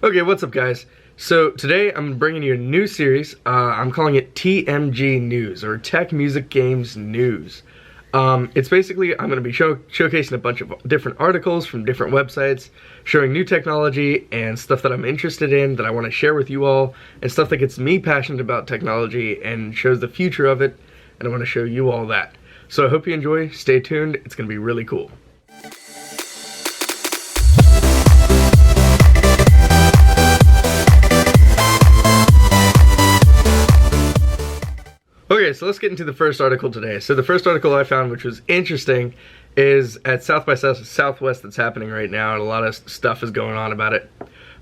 Okay, what's up guys? So today I'm bringing you a new series. I'm calling it TMG News, or Tech Music Games News. It's basically, I'm going to be showcasing a bunch of different articles from different websites, showing new technology and stuff that I'm interested in that I want to share with you all, and stuff that gets me passionate about technology and shows the future of it, and I want to show you all that. So I hope you enjoy, stay tuned, it's going to be really cool. Okay, so let's get into the first article today. So the first article I found, which was interesting, is at South by Southwest that's happening right now, and a lot of stuff is going on about it.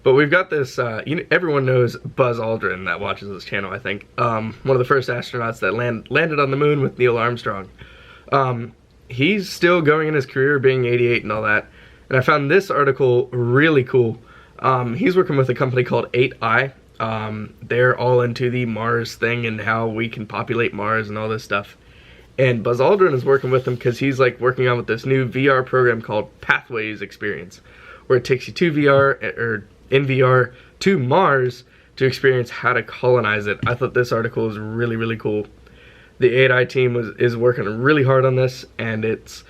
But we've got this, everyone knows Buzz Aldrin that watches this channel, I think. One of the first astronauts that landed on the moon with Neil Armstrong. He's still going in his career, being 88 and all that. And I found this article really cool. He's working with a company called 8i. They're all into the Mars thing and how we can populate Mars and all this stuff. And Buzz Aldrin is working with them because he's like working on with this new VR program called Pathways Experience, where it takes you to VR, or in VR, to Mars to experience how to colonize it. I thought this article was really, really cool. The 8i team is working really hard on this, and it's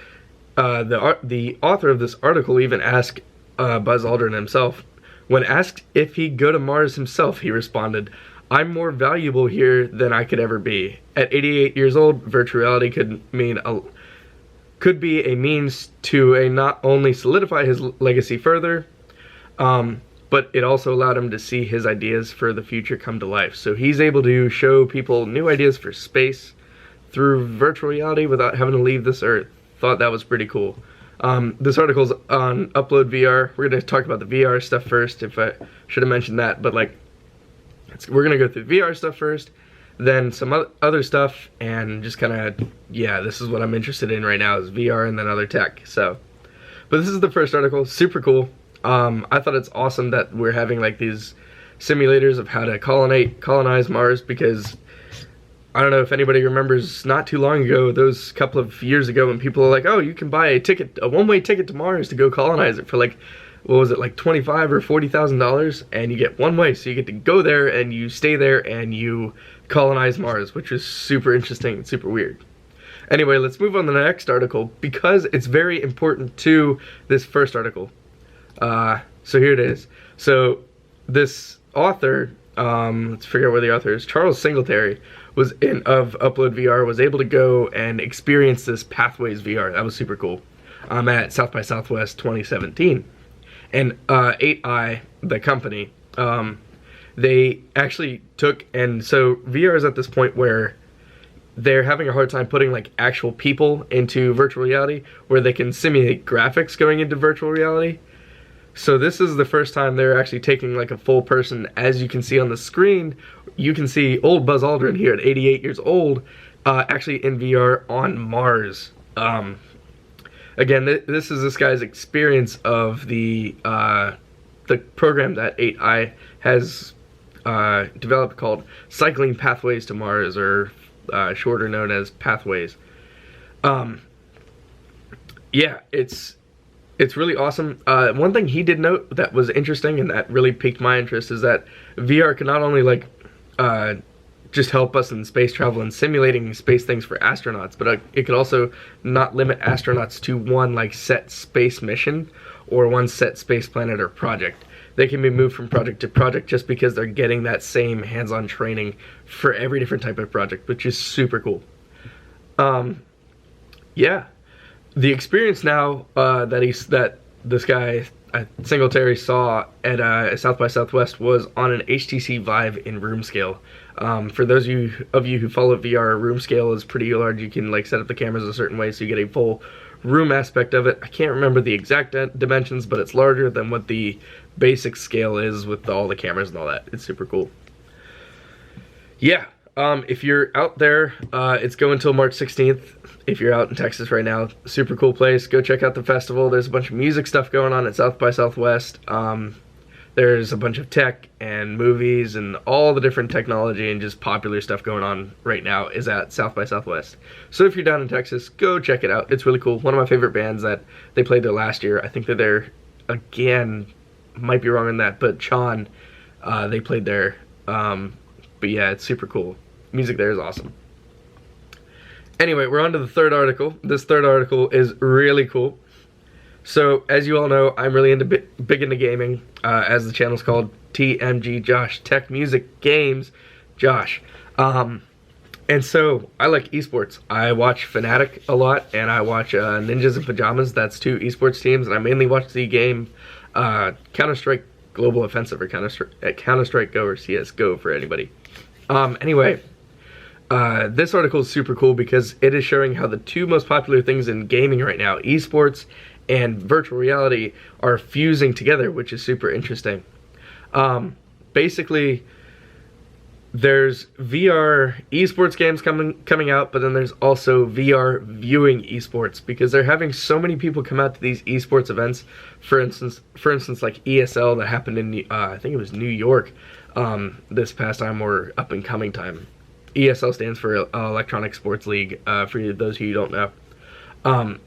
the author of this article even asked Buzz Aldrin himself. When asked if he'd go to Mars himself, he responded, "I'm more valuable here than I could ever be." At 88 years old, virtual reality could be a means to not only solidify his legacy further, but it also allowed him to see his ideas for the future come to life. So he's able to show people new ideas for space through virtual reality without having to leave this earth. Thought that was pretty cool. This article's on Upload VR. We're going to talk about the VR stuff first, if I should have mentioned that, but like, we're going to go through VR stuff first, then some other stuff, and just kind of, yeah, this is what I'm interested in right now, is VR and then other tech. So, but this is the first article, super cool. I thought it's awesome that we're having like these simulators of how to colonize Mars, because I don't know if anybody remembers not too long ago, those couple of years ago, when people are like, oh, you can buy a one-way ticket to Mars to go colonize it for like, what was it, like $25,000 or $40,000, and you get one way, so you get to go there and you stay there and you colonize Mars, which is super interesting and super weird. Anyway, let's move on to the next article, because it's very important to this first article. So here it is. So this author, let's figure out where the author is. Charles Singletary was of Upload VR, was able to go and experience this Pathways VR. That was super cool. At South by Southwest 2017. And 8i, the company, they actually took, and so VR is at this point where they're having a hard time putting like actual people into virtual reality, where they can simulate graphics going into virtual reality. So this is the first time they're actually taking like a full person. As you can see on the screen, you can see old Buzz Aldrin here at 88 years old, actually in VR on Mars. Again, this is this guy's experience of the program that 8i has developed, called Cycling Pathways to Mars, or shorter known as Pathways. Yeah, it's really awesome. One thing he did note that was interesting and that really piqued my interest is that VR can not only like just help us in space travel and simulating space things for astronauts, but it could also not limit astronauts to one like set space mission or one set space planet or project. They can be moved from project to project just because they're getting that same hands-on training for every different type of project, which is super cool. Yeah. The experience now that this guy Singletary saw at South by Southwest was on an HTC Vive in room scale. For those of you who follow VR, room scale is pretty large. You can like set up the cameras a certain way so you get a full room aspect of it. I can't remember the exact dimensions, but it's larger than what the basic scale is with all the cameras and all that. It's super cool. Yeah. If you're out there, it's going until March 16th. If you're out in Texas right now, super cool place. Go check out the festival. There's a bunch of music stuff going on at South by Southwest. There's a bunch of tech and movies and all the different technology and just popular stuff going on right now is at South by Southwest. So if you're down in Texas, go check it out. It's really cool. One of my favorite bands that they played there last year. I think they're there again might be wrong on that, but Chan, they played there. But yeah, it's super cool. Music there is awesome. Anyway, we're on to the third article. This third article is really cool. So, as you all know, I'm really big into gaming, as the channel's called TMG Josh, Tech Music Games Josh. And so, I like esports. I watch Fnatic a lot, and I watch Ninjas in Pajamas. That's 2 esports teams, and I mainly watch the game Counter-Strike Global Offensive, or Counter-Strike Go, or CSGO for anybody. Anyway, this article is super cool because it is showing how the 2 most popular things in gaming right now, esports and virtual reality, are fusing together, which is super interesting. Basically, there's VR esports games coming out, but then there's also VR viewing esports, because they're having so many people come out to these esports events. For instance, like ESL that happened in I think it was New York this past time, or up and coming time. ESL stands for Electronic Sports League. For those of you who don't know,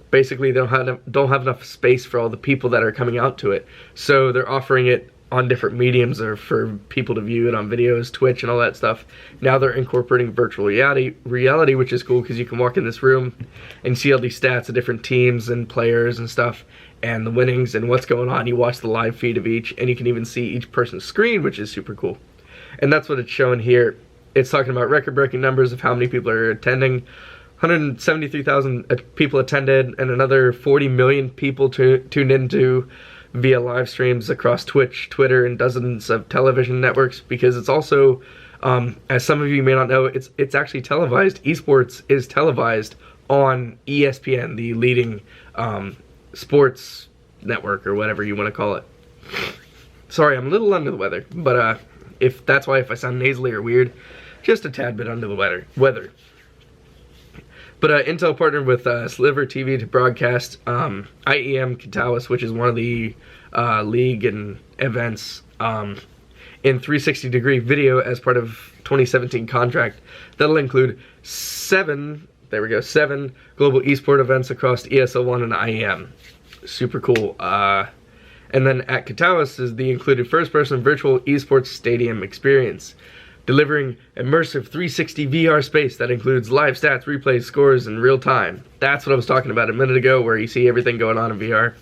basically they don't have enough space for all the people that are coming out to it, so they're offering it on different mediums, or for people to view it on videos, Twitch, and all that stuff. Now they're incorporating virtual reality, which is cool because you can walk in this room and see all these stats of different teams and players and stuff, and the winnings and what's going on. You watch the live feed of each, and you can even see each person's screen, which is super cool. And that's what it's showing here. It's talking about record-breaking numbers of how many people are attending. 173,000 people attended, and another 40 million people tuned into via live streams across Twitch, Twitter, and dozens of television networks, because it's also, as some of you may not know, it's actually televised. Esports is televised on ESPN, the leading sports network, or whatever you want to call it. Sorry, I'm a little under the weather, but if I sound nasally or weird, just a tad bit under the weather. But Intel partnered with Sliver TV to broadcast IEM Katawas, which is one of the league and events, in 360-degree video as part of 2017 contract. That'll include 7 global esport events across ESL1 and IEM. Super cool. And then at Katawas is the included first-person virtual esports stadium experience, delivering immersive 360 VR space that includes live stats, replays, scores, in real time. That's what I was talking about a minute ago, where you see everything going on in VR.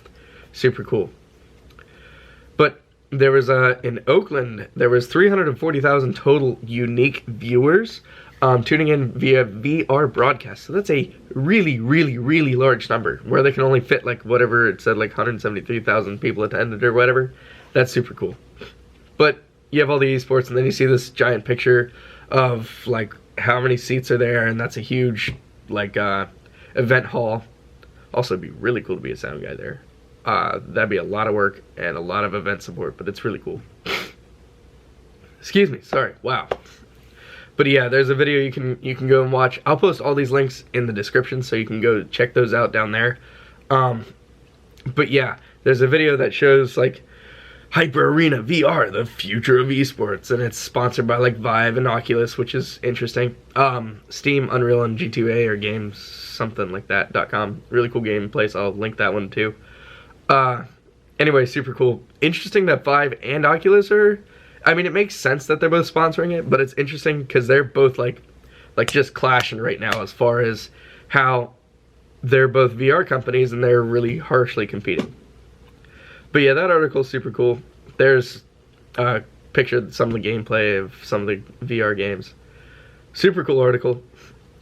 Super cool. But there was, in Oakland, there was 340,000 total unique viewers tuning in via VR broadcast. So that's a really, really, really large number, where they can only fit, like, whatever it said, like 173,000 people attended or whatever. That's super cool. But you have all the esports, and then you see this giant picture of, like, how many seats are there, and that's a huge, like, event hall. Also, it'd be really cool to be a sound guy there. That'd be a lot of work and a lot of event support, but it's really cool. Excuse me, sorry, wow. But yeah, there's a video you can go and watch. I'll post all these links in the description, so you can go check those out down there. But yeah, there's a video that shows, like, Hyper Arena VR, the future of esports, and it's sponsored by, like, Vive and Oculus, which is interesting. Steam, Unreal, and G2A, or games, something like that, .com. Really cool game place. I'll link that one too. Anyway, super cool. Interesting that Vive and Oculus are, I mean, it makes sense that they're both sponsoring it, but it's interesting because they're both like just clashing right now as far as how they're both VR companies and they're really harshly competing. But yeah, that article is super cool. There's a picture of some of the gameplay of some of the VR games. Super cool article.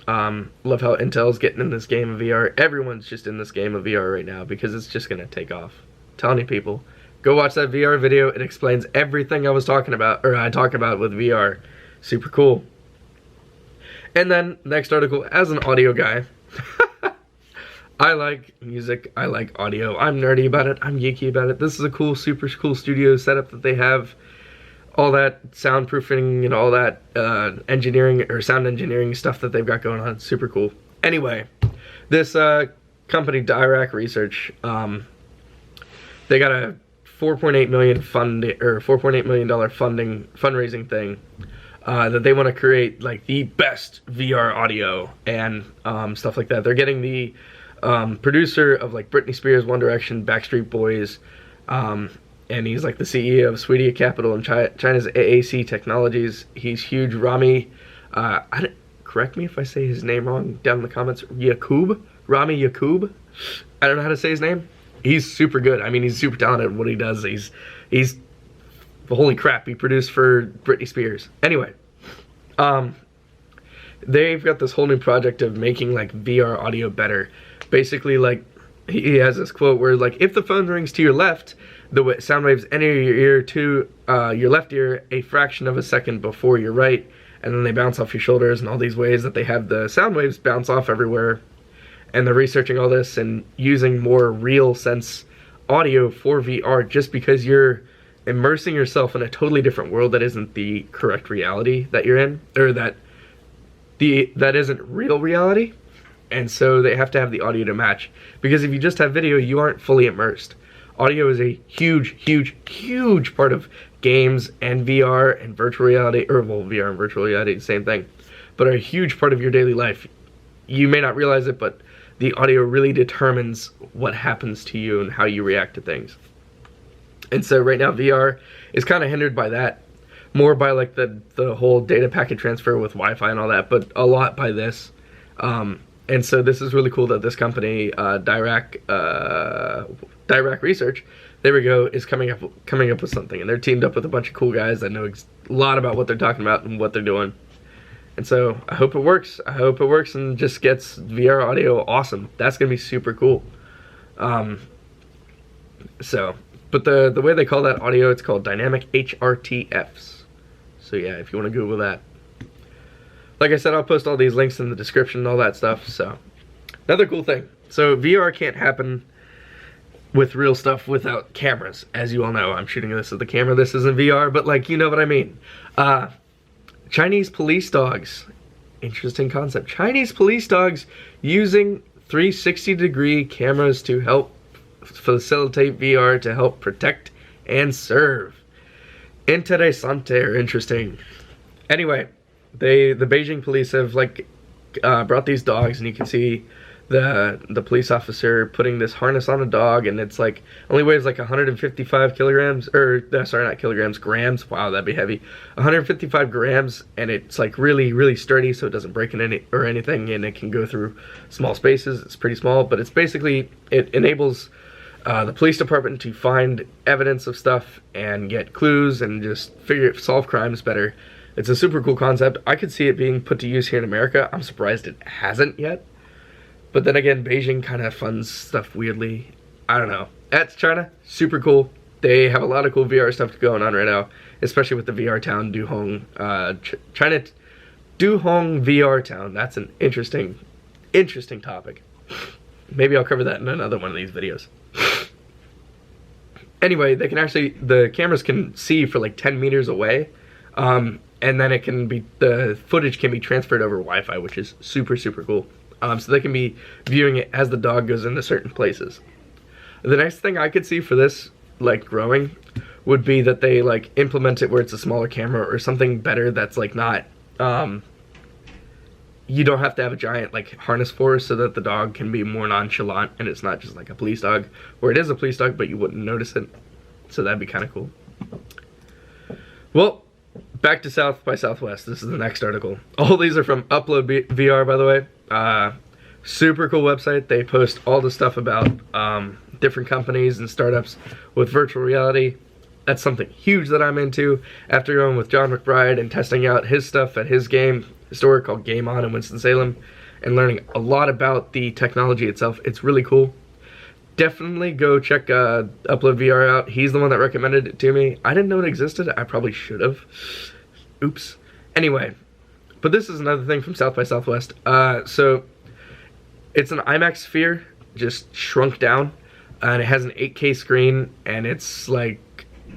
Love how Intel's getting in this game of VR. Everyone's just in this game of VR right now because it's just going to take off. I'm telling you, people, go watch that VR video. It explains everything I was talking about, or I talk about with VR. Super cool. And then, next article, as an audio guy, I like music, I like audio, I'm nerdy about it, I'm geeky about it. This is a cool, super cool studio setup that they have. All that soundproofing and all that engineering, or sound engineering stuff that they've got going on. It's super cool. Anyway, this company, Dirac Research, they got a $4.8 million fundraising thing that they want to create, like, the best VR audio and stuff like that. They're getting the producer of, like, Britney Spears, One Direction, Backstreet Boys, and he's like the CEO of Sweetia Capital and China's AAC Technologies. He's huge. Rami, correct me if I say his name wrong down in the comments. Rami Yakub. I don't know how to say his name. He's super good. I mean, he's super talented at what he does. He's holy crap. He produced for Britney Spears. Anyway, they've got this whole new project of making like VR audio better. Basically, like he has this quote where like, if the phone rings to your left, the sound waves enter your ear to your left ear a fraction of a second before your right, and then they bounce off your shoulders, and all these ways that they have the sound waves bounce off everywhere. And they're researching all this and using more real sense audio for VR, just because you're immersing yourself in a totally different world that isn't the correct reality that you're in, or that isn't real reality. And so they have to have the audio to match, because if you just have video, you aren't fully immersed. Audio is a huge part of games and VR and virtual reality, or well, VR and virtual reality, same thing, but a huge part of your daily life. You may not realize it, but the audio really determines what happens to you and how you react to things. And so right now VR is kind of hindered by that, more by like the whole data packet transfer with Wi-Fi and all that, but a lot by this. And so this is really cool that this company, Dirac Research, there we go, is coming up with something, and they're teamed up with a bunch of cool guys that know a lot about what they're talking about and what they're doing. And so I hope it works. I hope it works and just gets VR audio awesome. That's gonna be super cool. But the way they call that audio, it's called dynamic HRTFs. So yeah, if you want to Google that. Like I said, I'll post all these links in the description and all that stuff. So another cool thing. So VR can't happen with real stuff without cameras. As you all know, I'm shooting this with the camera. This isn't VR, but like, you know what I mean. Chinese police dogs. Interesting concept. Chinese police dogs using 360-degree cameras to help facilitate VR to help protect and serve. Interesante, or interesting. Anyway, the Beijing police have like brought these dogs, and you can see the police officer putting this harness on a dog, and it's like only weighs like 155 kilograms, or sorry, not kilograms, grams. Wow, that'd be heavy. 155 grams, and it's like really sturdy, so it doesn't break in anything, and it can go through small spaces. It's pretty small, but it's basically, it enables the police department to find evidence of stuff and get clues and just solve crimes better. It's a super cool concept. I could see it being put to use here in America. I'm surprised it hasn't yet. But then again, Beijing kind of funds stuff weirdly. I don't know. That's China. Super cool. They have a lot of cool VR stuff going on right now, especially with the VR town, Duhong. China, Duhong VR town. That's an interesting topic. Maybe I'll cover that in another one of these videos. Anyway, they can actually, the cameras can see for like 10 meters away. And then the footage can be transferred over Wi-Fi, which is super cool. So they can be viewing it as the dog goes into certain places. The next thing I could see for this, like, growing, would be that they, like, implement it where it's a smaller camera or something better that's, like, not, you don't have to have a giant, like, harness for, so that the dog can be more nonchalant and it's not just like a police dog, or it is a police dog but you wouldn't notice it. So that'd be kind of cool. Well, back to South by Southwest. This is the next article. All these are from Upload VR, by the way. Super cool website. They post all the stuff about different companies and startups with virtual reality. That's something huge that I'm into. After going with John McBride and testing out his stuff at his game store called Game On in Winston-Salem and learning a lot about the technology itself, it's really cool. Definitely go check Upload VR out. He's the one that recommended it to me. I didn't know it existed. I probably should have. Oops. Anyway, but this is another thing from South by Southwest. So it's an IMAX sphere, just shrunk down, and it has an 8K screen, and it's like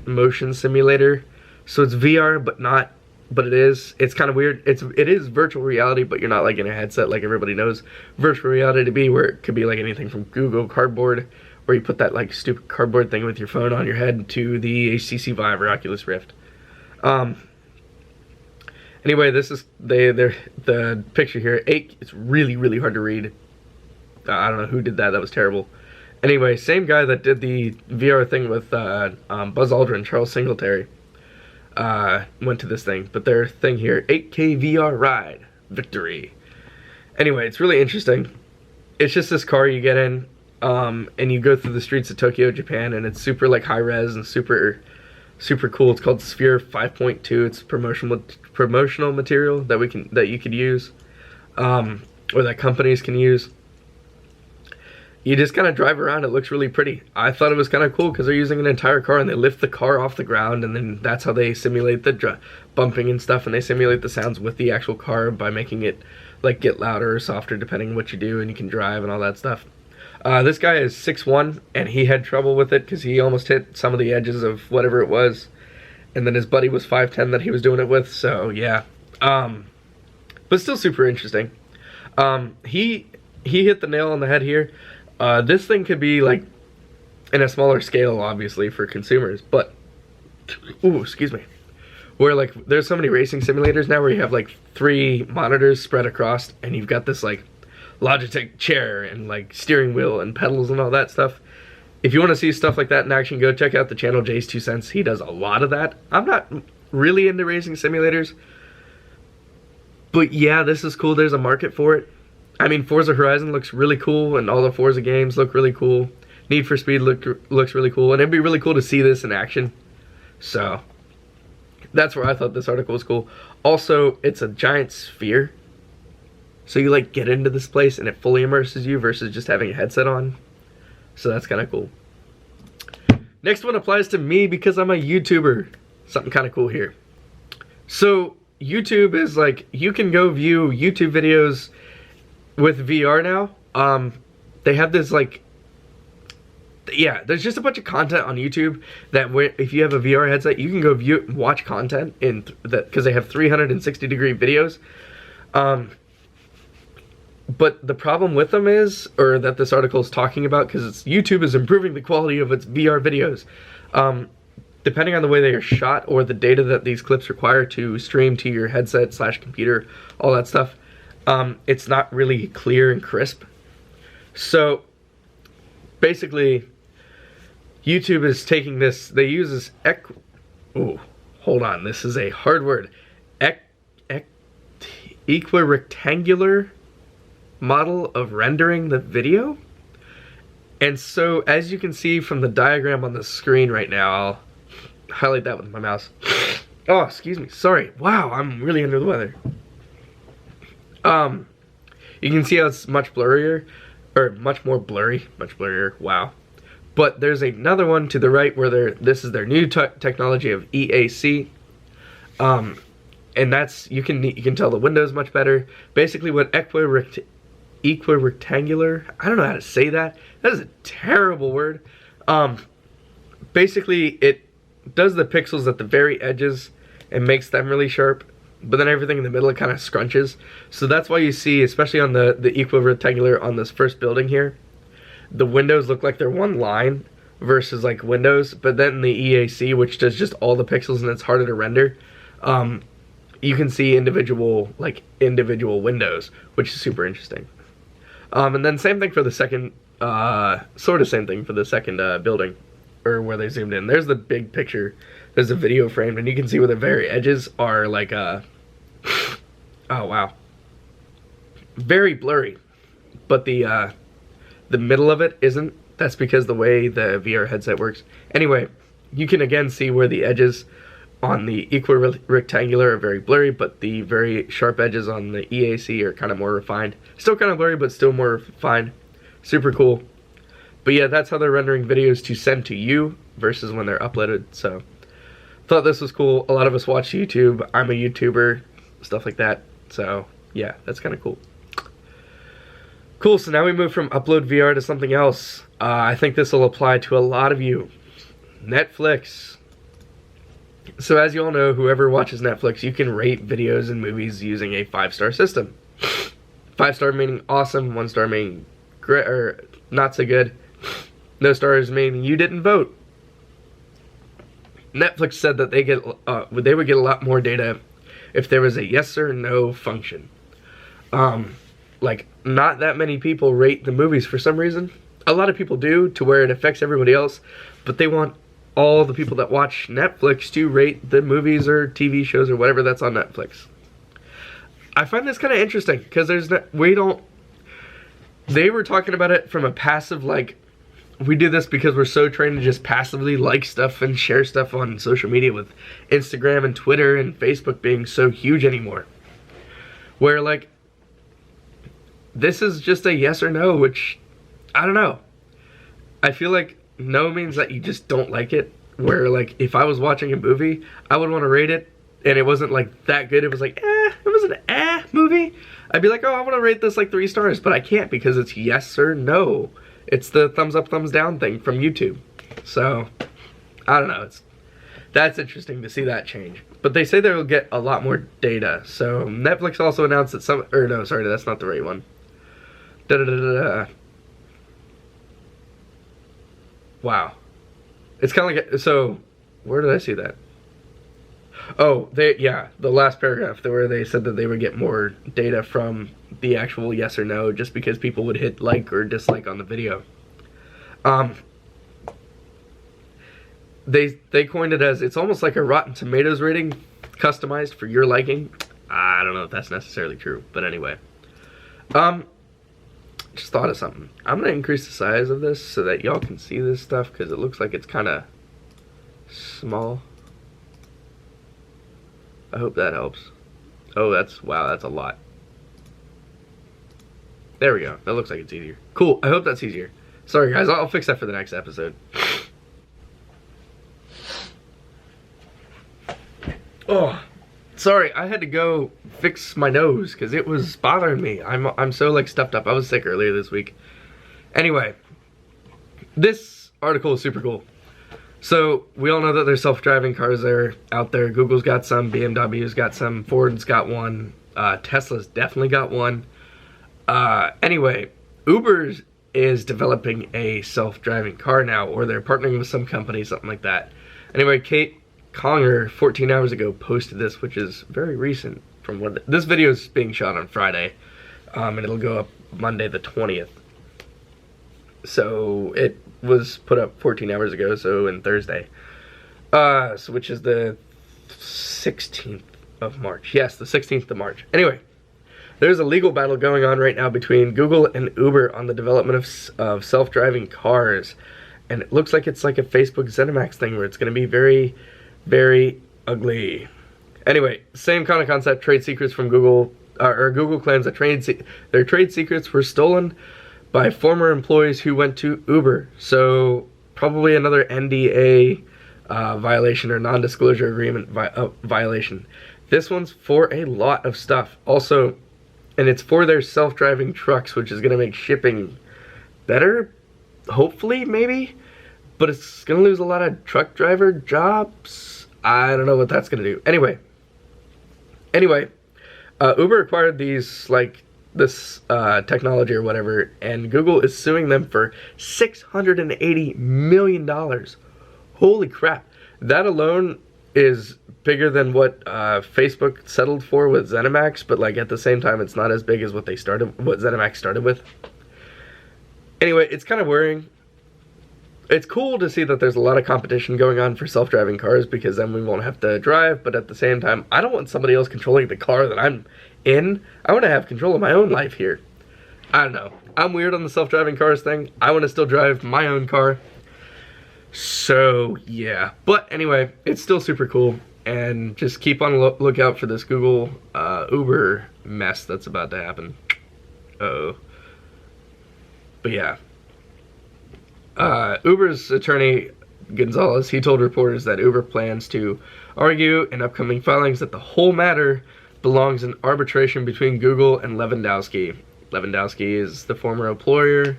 motion simulator. So it's VR, but not. But it is. It's kind of weird. It is virtual reality, but you're not like in a headset like everybody knows virtual reality to be, where it could be like anything from Google Cardboard, where you put that like stupid cardboard thing with your phone on your head, to the HTC Vive or Oculus Rift. Anyway, this is the picture here. It's really hard to read. I don't know who did that. That was terrible. Anyway, same guy that did the VR thing with Buzz Aldrin, Charles Singletary, went to this thing. But their thing here, 8K VR ride, victory. Anyway, it's really interesting. It's just this car you get in, and you go through the streets of Tokyo, Japan, and it's super like high res and super cool. It's called Sphere 5.2. It's promotional material that you could use, or that companies can use. You just kind of drive around. It looks really pretty. I thought it was kind of cool because they're using an entire car and they lift the car off the ground, and then that's how they simulate the bumping and stuff, and they simulate the sounds with the actual car by making it like get louder or softer depending on what you do, and you can drive and all that stuff. This guy is 6'1", and he had trouble with it because he almost hit some of the edges of whatever it was, and then his buddy was 5'10" that he was doing it with, so yeah. But still super interesting. He hit the nail on the head here. This thing could be like in a smaller scale, obviously, for consumers, but ooh, excuse me. Where like there's so many racing simulators now where you have like 3 monitors spread across, and you've got this like Logitech chair and like steering wheel and pedals and all that stuff. If you want to see stuff like that in action, go check out the channel Jay's 2 Cents. He does a lot of that. I'm not really into racing simulators, but yeah, this is cool. There's a market for it. I mean, Forza Horizon looks really cool, and all the Forza games look really cool. Need for Speed looks really cool, and it'd be really cool to see this in action. So that's where I thought this article was cool. Also, it's a giant sphere, so you like get into this place and it fully immerses you versus just having a headset on. So that's kind of cool. Next one applies to me because I'm a YouTuber. Something kind of cool here. So YouTube is like, you can go view YouTube videos with VR now. They have this like, yeah, there's just a bunch of content on YouTube that if you have a VR headset, you can go watch content in that, because they have 360-degree videos. But the problem with them is, or that this article is talking about, because YouTube is improving the quality of its VR videos. Depending on the way they are shot or the data that these clips require to stream to your headset / computer, all that stuff, it's not really clear and crisp. So basically, YouTube is taking this, they use this hold on, this is a hard word. Equirectangular model of rendering the video. And so, as you can see from the diagram on the screen right now, I'll highlight that with my mouse. Oh, excuse me, sorry. Wow, I'm really under the weather. You can see how it's much blurrier, or much more blurry, much blurrier, wow. But there's another one to the right where this is their new technology of EAC. And that's, you can tell the windows much better. Basically what equirectangular, I don't know how to say that. That is a terrible word. Basically it does the pixels at the very edges and makes them really sharp, but then everything in the middle it kind of scrunches. So that's why you see, especially on the equirectangular on this first building here, the windows look like they're one line versus like windows. But then the EAC, which does just all the pixels and it's harder to render, you can see individual windows, which is super interesting. And then same thing for the second, sort of same thing for the second building, or where they zoomed in. There's the big picture. There's a video framed, and you can see where the very edges are like oh wow, very blurry. But the middle of it isn't. That's because the way the VR headset works. Anyway, you can again see where the edges on the equirectangular are very blurry, but the very sharp edges on the EAC are kind of more refined. Still kind of blurry, but still more refined. Super cool. But yeah, that's how they're rendering videos to send to you versus when they're uploaded. So thought this was cool. A lot of us watch YouTube. I'm a YouTuber, stuff like that. So yeah, that's kind of cool. Cool, so now we move from upload VR to something else. I think this will apply to a lot of you. Netflix. So as you all know, whoever watches Netflix, you can rate videos and movies using a 5-star system. 5-star meaning awesome, 1-star meaning great or not so good. No stars meaning you didn't vote. Netflix said that they would get a lot more data if there was a yes or no function. Like, not that many people rate the movies for some reason. a lot of people do, to where it affects everybody else, but they want all the people that watch Netflix to rate the movies or TV shows or whatever that's on Netflix. I find this kind of interesting because they were talking about it from a passive, like, we do this because we're so trained to just passively like stuff and share stuff on social media, with Instagram and Twitter and Facebook being so huge anymore. Where, like, this is just a yes or no, which, I don't know. I feel like no means that you just don't like it. Where, like, if I was watching a movie, I would want to rate it, and it wasn't, like, that good. It was like, it was an movie. I'd be like, oh, I want to rate this, like, 3 stars, but I can't because it's yes or no. It's the thumbs up, thumbs down thing from YouTube. So, I don't know. That's interesting to see that change. But they say they'll get a lot more data. So, Netflix also announced that no, sorry, that's not the right one. Wow. It's kind of like, so, where did I see that? Oh, the last paragraph where they said that they would get more data from the actual yes or no, just because people would hit like or dislike on the video. They coined it as, it's almost like a Rotten Tomatoes rating customized for your liking. I don't know if that's necessarily true, but anyway. Just thought of something. I'm gonna increase the size of this so that y'all can see this stuff, because it looks like it's kind of small. I hope that helps. Oh, wow, that's a lot. There we go. That looks like it's easier. Cool, I hope that's easier. Sorry guys, I'll fix that for the next episode. Oh, sorry, I had to go fix my nose because it was bothering me. I'm so, like, stuffed up. I was sick earlier this week. Anyway, this article is super cool. So, we all know that there's self-driving cars out there. Google's got some, BMW's got some, Ford's got one, Tesla's definitely got one. Anyway, Uber is developing a self-driving car now, or they're partnering with some company, something like that. Anyway, Kate Conger, 14 hours ago, posted this, which is very recent. This video is being shot on Friday, and it'll go up Monday the 20th. So it was put up 14 hours ago, so in Thursday, which is the 16th of March. Yes, the 16th of March. Anyway, there's a legal battle going on right now between Google and Uber on the development of self-driving cars, and it looks like it's like a Facebook ZeniMax thing where it's going to be very, very ugly. Anyway, same kind of concept. Trade secrets from Google, or Google claims that their trade secrets were stolen by former employees who went to Uber. So probably another NDA violation or non-disclosure agreement violation. This one's for a lot of stuff. Also, and it's for their self-driving trucks, which is going to make shipping better, hopefully, maybe. But it's going to lose a lot of truck driver jobs. I don't know what that's going to do. Anyway, Uber acquired this technology or whatever, and Google is suing them for $680 million. Holy crap. That alone is bigger than what Facebook settled for with ZeniMax, but, like, at the same time, it's not as big as what ZeniMax started with. Anyway, it's kind of worrying. It's cool to see that there's a lot of competition going on for self-driving cars, because then we won't have to drive, but at the same time, I don't want somebody else controlling the car that I'm in. I want to have control of my own life here. I don't know. I'm weird on the self-driving cars thing. I want to still drive my own car. So, yeah. But anyway, it's still super cool. And just keep on lookout for this Google Uber mess that's about to happen. Uh-oh. But yeah. Uber's attorney, Gonzalez, he told reporters that Uber plans to argue in upcoming filings that the whole matter belongs in arbitration between Google and Lewandowski. Lewandowski is the former employer.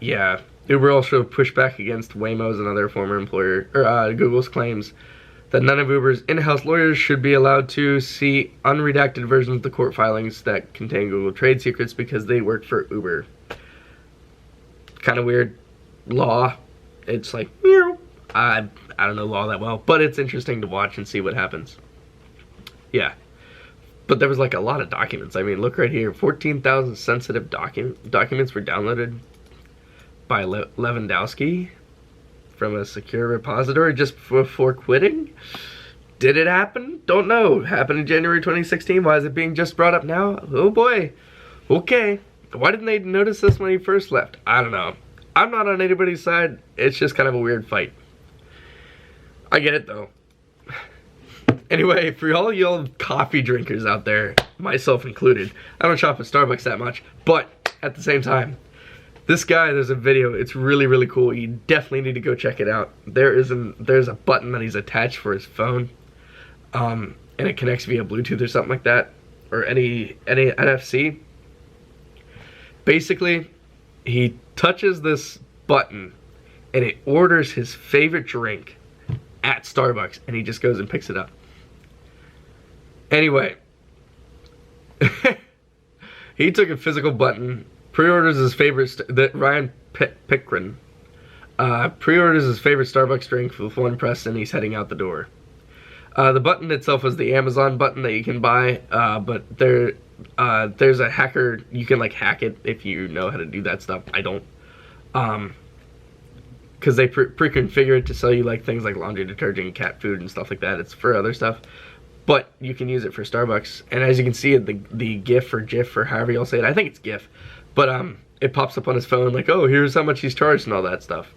Yeah. Uber also pushed back against Waymo's another former employer, or Google's claims that none of Uber's in-house lawyers should be allowed to see unredacted versions of the court filings that contain Google trade secrets because they work for Uber. Kind of weird law. It's like, I don't know law that well, but it's interesting to watch and see what happens. Yeah. But there was, like, a lot of documents. I mean, look right here. 14,000 sensitive documents were downloaded. by Lewandowski from a secure repository just before quitting. Did it happen? Don't know. Happened in January 2016. Why is it being just brought up now? Oh boy. Okay. Why didn't they notice this when he first left? I don't know. I'm not on anybody's side. It's just kind of a weird fight. I get it though. Anyway, for all y'all coffee drinkers out there, myself included, I don't shop at Starbucks that much, but at the same time, this guy, there's a video, it's really, really cool. You definitely need to go check it out. There's a button that he's attached for his phone, and it connects via Bluetooth or something like that, or any NFC. Basically, he touches this button, and it orders his favorite drink at Starbucks, and he just goes and picks it up. Anyway, he took a physical button, pre-orders his favorite, Ryan Pickren, pre-orders his favorite Starbucks drink with one press, and he's heading out the door. The button itself is the Amazon button that you can buy, but there's a hacker, you can like hack it if you know how to do that stuff. I don't, because they pre-configure it to sell you like things like laundry detergent, cat food, and stuff like that. It's for other stuff. But you can use it for Starbucks, and as you can see, the GIF or GIF or however y'all say it, I think it's GIF, but it pops up on his phone like, oh, here's how much he's charged and all that stuff.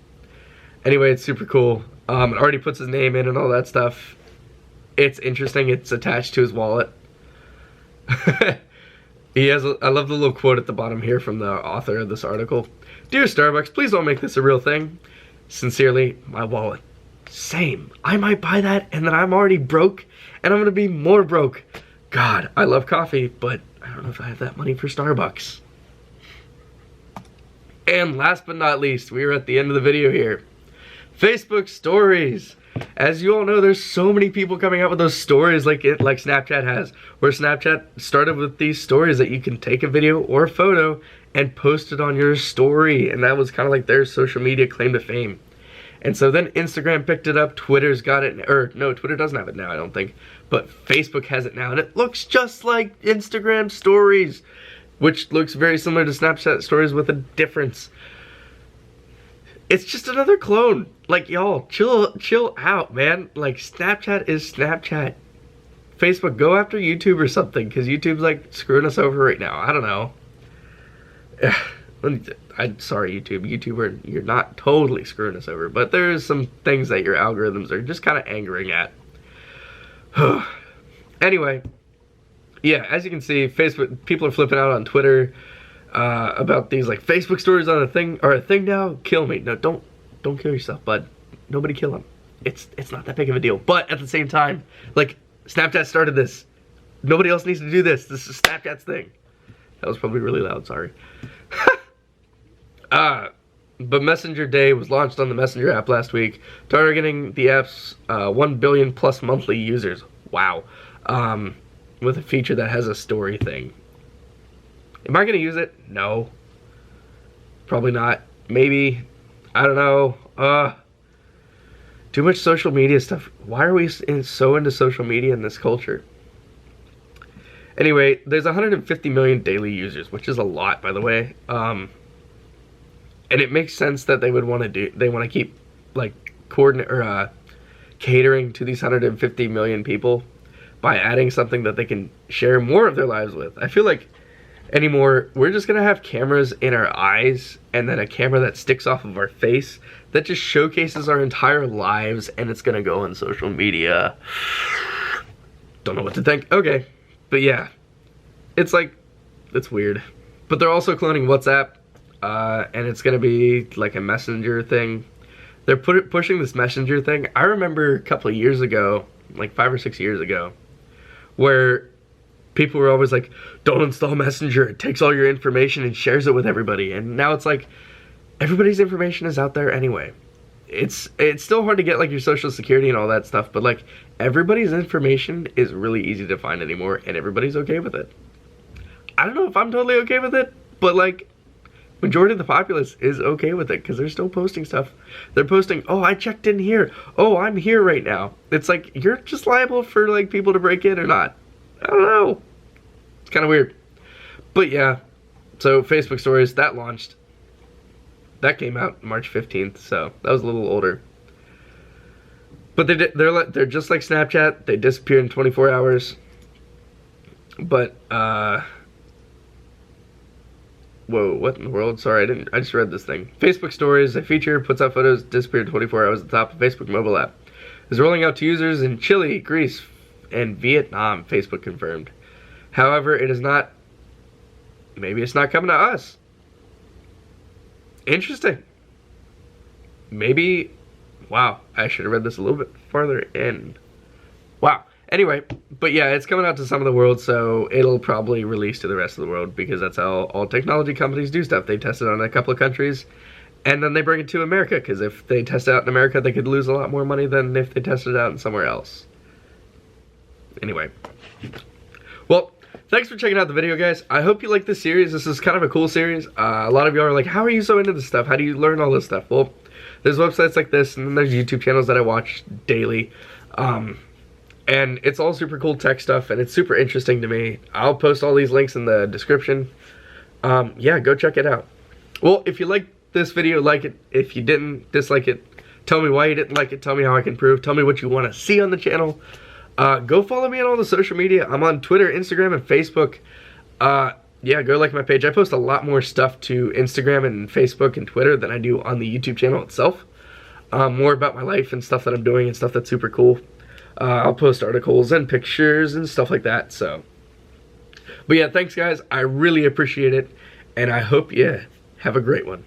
Anyway, it's super cool. It already puts his name in and all that stuff. It's interesting. It's attached to his wallet. He has I love the little quote at the bottom here from the author of this article. Dear Starbucks, please don't make this a real thing. Sincerely, my wallet. Same. I might buy that and then I'm already broke and I'm gonna be more broke. God, I love coffee, but I don't know if I have that money for Starbucks. And last but not least, we are at the end of the video here. Facebook stories. As you all know, there's so many people coming out with those stories like Snapchat has, where Snapchat started with these stories that you can take a video or a photo and post it on your story, and that was kind of like their social media claim to fame. And so then Instagram picked it up, Twitter's got it, or no, Twitter doesn't have it now, I don't think, but Facebook has it now, and it looks just like Instagram stories, which looks very similar to Snapchat stories with a difference. It's just another clone. Like, y'all, chill out, man. Like, Snapchat is Snapchat. Facebook, go after YouTube or something, because YouTube's like screwing us over right now. I don't know. I'm sorry, YouTube. YouTuber, you're not totally screwing us over, but there's some things that your algorithms are just kind of angering at. Anyway, yeah, as you can see, Facebook, people are flipping out on Twitter about these like Facebook stories on a thing now. Kill me. No, don't kill yourself, bud. Nobody kill him. It's not that big of a deal. But at the same time, like, Snapchat started this. Nobody else needs to do this. This is Snapchat's thing. That was probably really loud, sorry. But Messenger Day was launched on the Messenger app last week, targeting the app's 1 billion plus monthly users. Wow. With a feature that has a story thing. Am I going to use it? No. Probably not. Maybe. I don't know. Too much social media stuff. Why are we so into social media in this culture? Anyway, there's 150 million daily users, which is a lot, by the way. And it makes sense that they would want to keep like catering to these 150 million people by adding something that they can share more of their lives with. I feel like anymore, we're just gonna have cameras in our eyes and then a camera that sticks off of our face that just showcases our entire lives, and it's gonna go on social media. Don't know what to think. Okay, but yeah, it's weird. But they're also cloning WhatsApp, and it's gonna be like a messenger thing. They're pushing this messenger thing. I remember a couple of years ago, like 5 or 6 years ago, where people were always like, don't install Messenger, it takes all your information and shares it with everybody. And now it's like, everybody's information is out there anyway. It's still hard to get like your social security and all that stuff, but like everybody's information is really easy to find anymore, and everybody's okay with it. I don't know if I'm totally okay with it, but like majority of the populace is okay with it because they're still posting stuff. They're posting, oh, I checked in here. Oh, I'm here right now. It's like, you're just liable for like people to break in or not. I don't know. It's kind of weird. But yeah, so Facebook stories, that launched. that came out March 15th, so that was a little older. But they're just like Snapchat. They disappear in 24 hours. But whoa, what in the world? Sorry, I just read this thing. Facebook Stories, a feature, puts out photos, disappeared 24 hours at the top of Facebook mobile app. Is rolling out to users in Chile, Greece, and Vietnam, Facebook confirmed. However, it is not, maybe it's not coming to us. Interesting. Maybe, wow, I should have read this a little bit farther in. Wow. Anyway, but yeah, it's coming out to some of the world, so it'll probably release to the rest of the world, because that's how all technology companies do stuff. They test it on a couple of countries, and then they bring it to America, because if they test it out in America, they could lose a lot more money than if they tested it out in somewhere else. Anyway. Well, thanks for checking out the video, guys. I hope you like this series. This is kind of a cool series. A lot of y'all are like, how are you so into this stuff? How do you learn all this stuff? Well, there's websites like this, and then there's YouTube channels that I watch daily. And it's all super cool tech stuff, and it's super interesting to me. I'll post all these links in the description. Yeah, go check it out. Well, if you liked this video, like it. If you didn't, dislike it. Tell me why you didn't like it. Tell me how I can improve. Tell me what you want to see on the channel. Go follow me on all the social media. I'm on Twitter, Instagram, and Facebook. Yeah, go like my page. I post a lot more stuff to Instagram and Facebook and Twitter than I do on the YouTube channel itself. More about my life and stuff that I'm doing and stuff that's super cool. I'll post articles and pictures and stuff like that, so. But yeah, thanks guys. I really appreciate it, and I hope you have a great one.